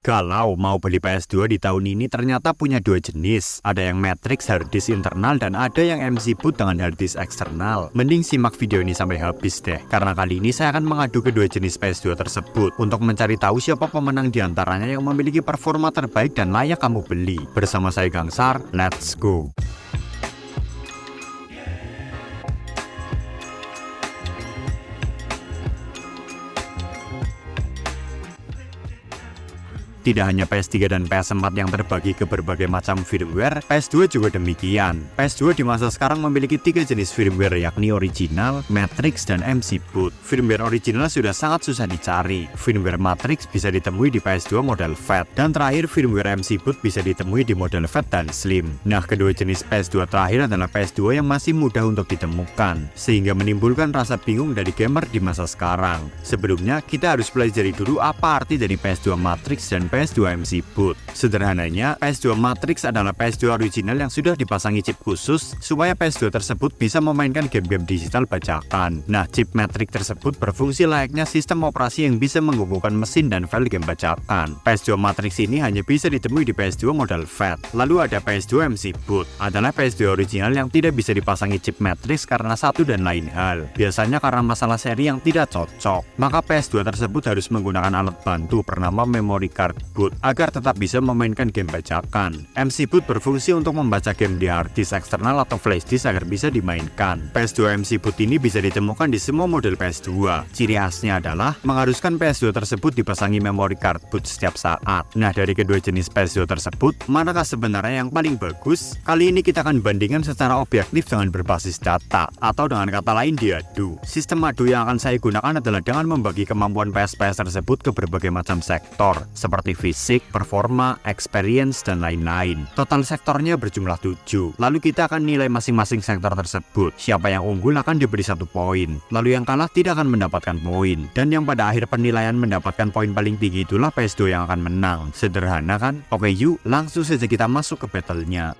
Kalau mau beli PS2 di tahun ini ternyata punya dua jenis. Ada yang Matrix harddisk internal dan ada yang MC boot dengan harddisk eksternal. Mending simak video ini sampai habis deh. Karena kali ini saya akan mengadu kedua jenis PS2 tersebut untuk mencari tahu siapa pemenang di antaranya yang memiliki performa terbaik dan layak kamu beli. Bersama saya Gangsar, let's go. Tidak hanya PS3 dan PS4 yang terbagi ke berbagai macam firmware, PS2 juga demikian. PS2 di masa sekarang memiliki tiga jenis firmware yakni original, Matrix, dan MC boot. Firmware original sudah sangat susah dicari. Firmware Matrix bisa ditemui di PS2 model Fat, dan terakhir firmware MC boot bisa ditemui di model Fat dan Slim. Nah, kedua jenis PS2 terakhir adalah PS2 yang masih mudah untuk ditemukan, sehingga menimbulkan rasa bingung dari gamer di masa sekarang. Sebelumnya, kita harus pelajari dulu apa arti dari PS2 Matrix dan PS2 MC boot. Sederhananya, PS2 Matrix adalah PS2 original yang sudah dipasangi chip khusus supaya PS2 tersebut bisa memainkan game-game digital bajakan. Nah, chip Matrix tersebut berfungsi layaknya sistem operasi yang bisa menghubungkan mesin dan file game bajakan. PS2 Matrix ini hanya bisa ditemui di PS2 model Fat. Lalu ada PS2 MC boot, adalah PS2 original yang tidak bisa dipasangi chip Matrix karena satu dan lain hal. Biasanya karena masalah seri yang tidak cocok, maka PS2 tersebut harus menggunakan alat bantu bernama memory card boot agar tetap bisa memainkan game bajakan. MC boot berfungsi untuk membaca game di hard disk eksternal atau flash disk agar bisa dimainkan. PS2 MC boot ini bisa ditemukan di semua model PS2. Ciri khasnya adalah mengharuskan PS2 tersebut dipasangi memory card boot setiap saat. Nah, dari kedua jenis PS2 tersebut, manakah sebenarnya yang paling bagus? Kali ini kita akan bandingkan secara objektif dengan berbasis data, atau dengan kata lain diadu. Sistem adu yang akan saya gunakan adalah dengan membagi kemampuan PS tersebut ke berbagai macam sektor, seperti fisik, performa, experience, dan lain-lain. Total sektornya berjumlah 7. Lalu kita akan nilai masing-masing sektor tersebut. Siapa yang unggul akan diberi 1 poin. Lalu yang kalah tidak akan mendapatkan poin. Dan yang pada akhir penilaian mendapatkan poin paling tinggi itulah PS2 yang akan menang. Sederhana kan? Oke yuk, langsung saja kita masuk ke battle-nya.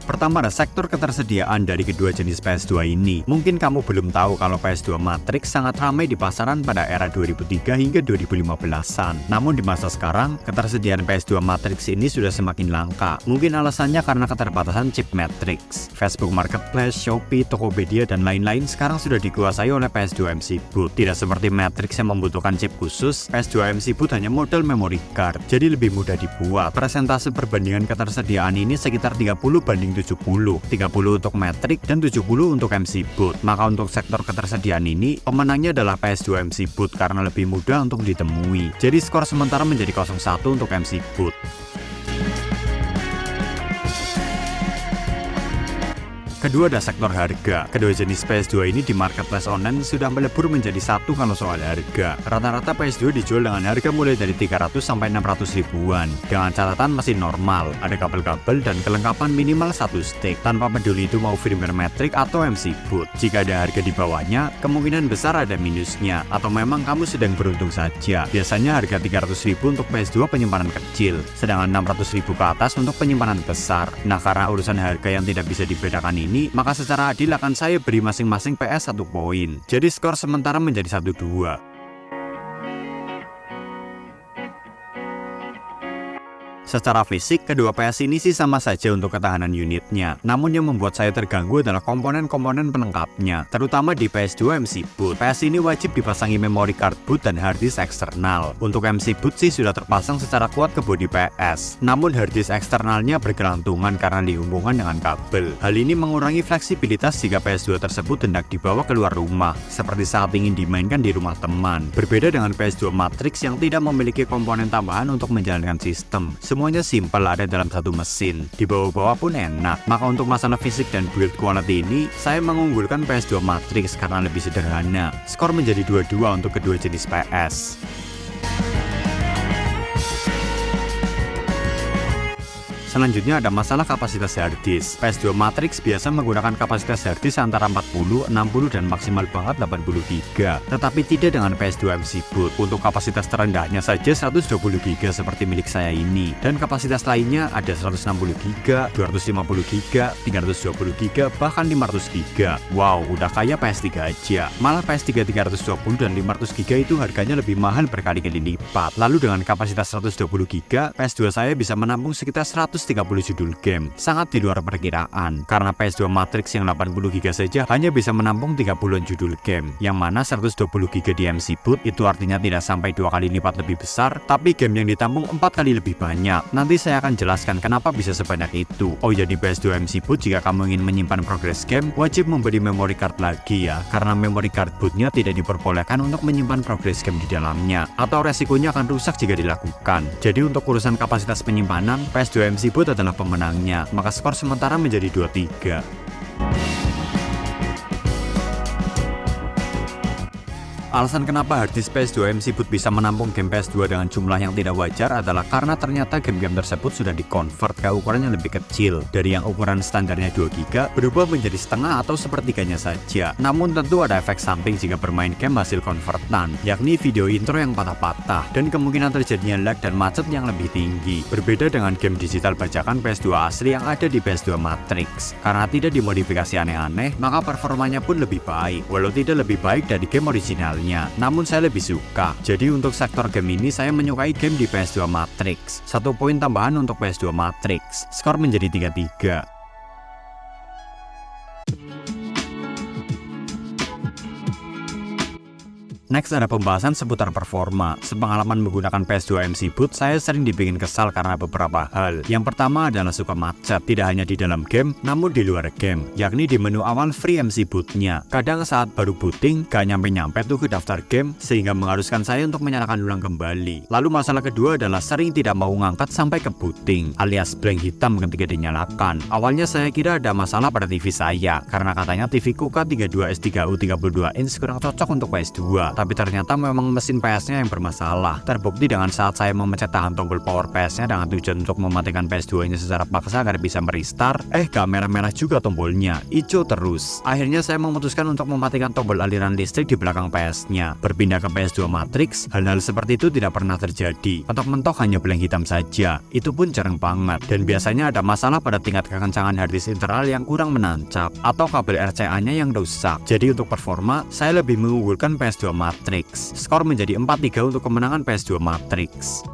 Pertama ada sektor ketersediaan dari kedua jenis PS2 ini. Mungkin kamu belum tahu kalau PS2 Matrix sangat ramai di pasaran pada era 2003 hingga 2015-an. Namun di masa sekarang, ketersediaan PS2 Matrix ini sudah semakin langka. Mungkin alasannya karena keterbatasan chip Matrix. Facebook Marketplace, Shopee, Tokopedia, dan lain-lain sekarang sudah dikuasai oleh PS2 MC boot. Tidak seperti Matrix yang membutuhkan chip khusus, PS2 MC boot hanya model memory card, jadi lebih mudah dibuat. Persentase perbandingan ketersediaan ini sekitar 30 banding 70 untuk Matrix dan 70 untuk MC boot. Maka untuk sektor ketersediaan ini, pemenangnya adalah PS2 MC boot karena lebih mudah untuk ditemui. Jadi skor sementara menjadi 0-1 untuk MC boot. Kedua ada sektor harga. Kedua jenis PS2 ini di marketplace online sudah melebur menjadi satu kalau soal harga. Rata-rata PS2 dijual dengan harga mulai dari 300 sampai 600 ribuan. Dengan catatan masih normal, ada kabel-kabel dan kelengkapan minimal 1 stick. Tanpa peduli itu mau firmware Matrix atau MC boot. Jika ada harga di bawahnya, kemungkinan besar ada minusnya. Atau memang kamu sedang beruntung saja. Biasanya harga 300 ribu untuk PS2 penyimpanan kecil, sedangkan 600 ribu ke atas untuk penyimpanan besar. Nah, karena urusan harga yang tidak bisa dibedakan ini, maka secara adil akan saya beri masing-masing PS 1 poin. Jadi skor sementara menjadi 1-2. Secara fisik, kedua PS ini sih sama saja untuk ketahanan unitnya. Namun yang membuat saya terganggu adalah komponen-komponen pelengkapnya, terutama di PS2 MC boot. PS ini wajib dipasangi memory card boot dan hard disk eksternal. Untuk MC boot sih sudah terpasang secara kuat ke bodi PS. Namun hard disk eksternalnya bergelantungan karena dihubungkan dengan kabel. Hal ini mengurangi fleksibilitas jika PS2 tersebut hendak dibawa keluar rumah, seperti saat ingin dimainkan di rumah teman. Berbeda dengan PS2 Matrix yang tidak memiliki komponen tambahan untuk menjalankan sistem. Semuanya simpel ada dalam satu mesin, dibawa-bawa pun enak. Maka untuk masalah fisik dan build quality ini, saya mengunggulkan PS2 Matrix karena lebih sederhana. Skor menjadi 2-2 untuk kedua jenis PS. Selanjutnya ada masalah kapasitas harddisk. PS2 Matrix biasa menggunakan kapasitas harddisk antara 40, 60 dan maksimal banget 80 GB. Tetapi tidak dengan PS2 MC Boot. Untuk kapasitas terendahnya saja 120 GB seperti milik saya ini. Dan kapasitas lainnya ada 160 GB, 250 GB, 320 GB, bahkan 500 GB. Wow, udah kayak PS3 aja. Malah PS3 320 dan 500 GB itu harganya lebih mahal berkali-kali lipat. Lalu dengan kapasitas 120 GB, PS2 saya bisa menampung sekitar 130 judul game. Sangat di luar perkiraan, karena PS2 Matrix yang 80 GB saja hanya bisa menampung 30-an judul game, yang mana 120 GB di MC Boot itu artinya tidak sampai 2 kali lipat lebih besar, tapi game yang ditampung 4 kali lebih banyak. Nanti saya akan jelaskan kenapa bisa sebanyak itu. Oh ya, di PS2 MC Boot jika kamu ingin menyimpan progress game, wajib membeli memory card lagi ya, karena memory card bootnya tidak diperbolehkan untuk menyimpan progress game di dalamnya, atau resikonya akan rusak jika dilakukan. Jadi untuk urusan kapasitas penyimpanan, PS2 MC Boot adalah pemenangnya, maka skor sementara menjadi 2-3. Alasan kenapa harddisk PS2 MC Boot bisa menampung game PS2 dengan jumlah yang tidak wajar adalah karena ternyata game-game tersebut sudah di-convert ke ukuran yang lebih kecil. Dari yang ukuran standarnya 2 GB berubah menjadi setengah atau sepertiganya saja. Namun tentu ada efek samping jika bermain game hasil konvertan, yakni video intro yang patah-patah dan kemungkinan terjadinya lag dan macet yang lebih tinggi. Berbeda dengan game digital bajakan PS2 asli yang ada di PS2 Matrix. Karena tidak dimodifikasi aneh-aneh, maka performanya pun lebih baik, walau tidak lebih baik dari game original. Namun saya lebih suka. Jadi untuk sektor game ini saya menyukai game di PS2 Matrix. 1 poin tambahan untuk PS2 Matrix. Skor menjadi 3-3. Next ada pembahasan seputar performa. Sepengalaman menggunakan PS2 MC Boot, saya sering dibikin kesal karena beberapa hal. Yang pertama adalah suka macet, tidak hanya di dalam game, namun di luar game, yakni di menu awal free MC Boot-nya. Kadang saat baru booting, gak nyampe-nyampe tuh ke daftar game, sehingga mengharuskan saya untuk menyalakan ulang kembali. Lalu masalah kedua adalah sering tidak mau ngangkat sampai ke booting, alias blank hitam ketika dinyalakan. Awalnya saya kira ada masalah pada TV saya, karena katanya TV ku K32S3U 32 inch kurang cocok untuk PS2. Tapi ternyata memang mesin PS-nya yang bermasalah. Terbukti dengan saat saya memencet tahan tombol power PS-nya dengan tujuan untuk mematikan PS2-nya secara paksa agar bisa merestart, gak merah-merah juga tombolnya, hijau terus. Akhirnya saya memutuskan untuk mematikan tombol aliran listrik di belakang PS-nya. Berpindah ke PS2 Matrix, hal-hal seperti itu tidak pernah terjadi. Mentok-mentok hanya blank hitam saja. Itu pun jarang banget. Dan biasanya ada masalah pada tingkat kekencangan harddisk internal yang kurang menancap, atau kabel RCA-nya yang rusak. Jadi untuk performa, saya lebih mengunggulkan PS2 Matrix. Skor menjadi 4-3 untuk kemenangan PS2 Matrix.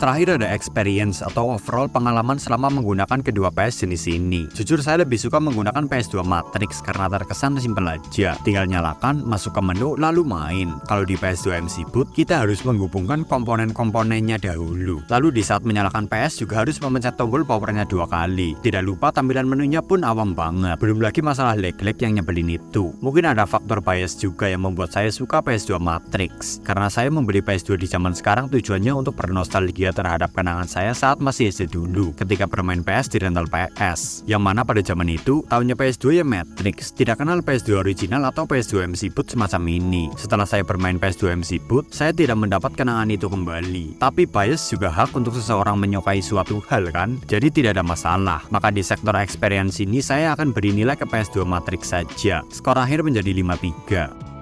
Terakhir ada experience atau overall pengalaman selama menggunakan kedua PS jenis ini. Jujur saya lebih suka menggunakan PS2 Matrix karena terkesan simpel aja. Tinggal nyalakan, masuk ke menu, lalu main. Kalau di PS2 MC Boot, kita harus menghubungkan komponen-komponennya dahulu. Lalu di saat menyalakan PS juga harus memencet tombol powernya 2 kali. Tidak lupa tampilan menunya pun awam banget. Belum lagi masalah lag-lag yang nyebelin itu. Mungkin ada faktor bias juga yang membuat saya suka PS2 Matrix. Karena saya membeli PS2 di zaman sekarang tujuannya untuk bernostalgia terhadap kenangan saya saat masih SD dulu ketika bermain PS di rental PS, yang mana pada zaman itu tahunnya PS2 ya Matrix, tidak kenal PS2 original atau PS2 MC Boot semacam ini. Setelah saya bermain PS2 MC Boot, saya tidak mendapat kenangan itu kembali. Tapi bias juga hak untuk seseorang menyukai suatu hal kan, jadi tidak ada masalah. Maka di sektor experience ini saya akan beri nilai ke PS2 Matrix saja. Skor akhir menjadi 5-3.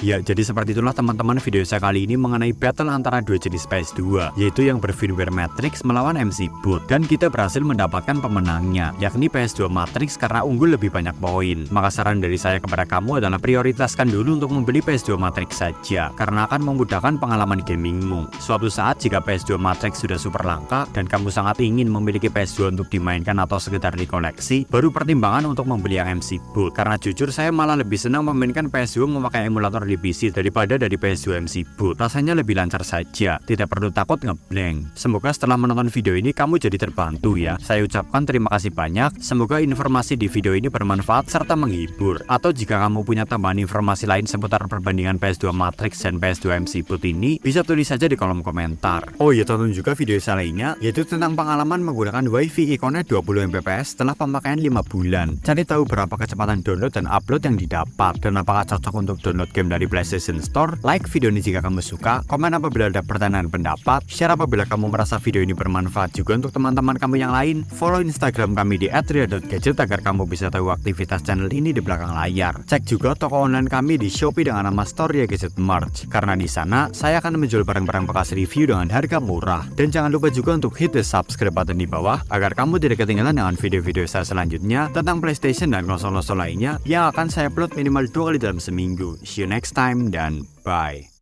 Ya, jadi seperti itulah teman-teman video saya kali ini mengenai battle antara dua jenis PS2, yaitu yang berfirmware Matrix melawan MC Boot. Dan kita berhasil mendapatkan pemenangnya, yakni PS2 Matrix karena unggul lebih banyak poin. Maka saran dari saya kepada kamu adalah prioritaskan dulu untuk membeli PS2 Matrix saja, karena akan memudahkan pengalaman gamingmu. Suatu saat jika PS2 Matrix sudah super langka, dan kamu sangat ingin memiliki PS2 untuk dimainkan atau sekedar dikoleksi, baru pertimbangan untuk membeli yang MC Boot. Karena jujur saya malah lebih senang memainkan PS2 memakai emulator asli PC daripada dari PS2 MC Boot. Rasanya lebih lancar saja, tidak perlu takut ngeblank. Semoga setelah menonton video ini kamu jadi terbantu ya. Saya ucapkan terima kasih banyak. Semoga informasi di video ini bermanfaat serta menghibur. Atau jika kamu punya tambahan informasi lain seputar perbandingan PS2 Matrix dan PS2 MC Boot ini, bisa tulis saja di kolom komentar. Oh iya, tonton juga video saya lainnya, yaitu tentang pengalaman menggunakan WiFi Iconet 20 Mbps setelah pemakaian 5 bulan. Cari tahu berapa kecepatan download dan upload yang didapat, dan apakah cocok untuk download game dari PlayStation Store. Like video ini jika kamu suka, komen apabila ada pertanyaan pendapat, share apabila kamu merasa video ini bermanfaat juga untuk teman-teman kamu yang lain. Follow Instagram kami di @ria.gadget agar kamu bisa tahu aktivitas channel ini di belakang layar. Cek juga toko online kami di Shopee dengan nama Store Ria Gadget Merch, karena di sana saya akan menjual barang-barang bekas review dengan harga murah. Dan jangan lupa juga untuk hit the subscribe button di bawah agar kamu tidak ketinggalan dengan video-video saya selanjutnya tentang PlayStation dan konsol-konsol lainnya yang akan saya upload minimal 2 kali dalam seminggu. See you next time dan bye.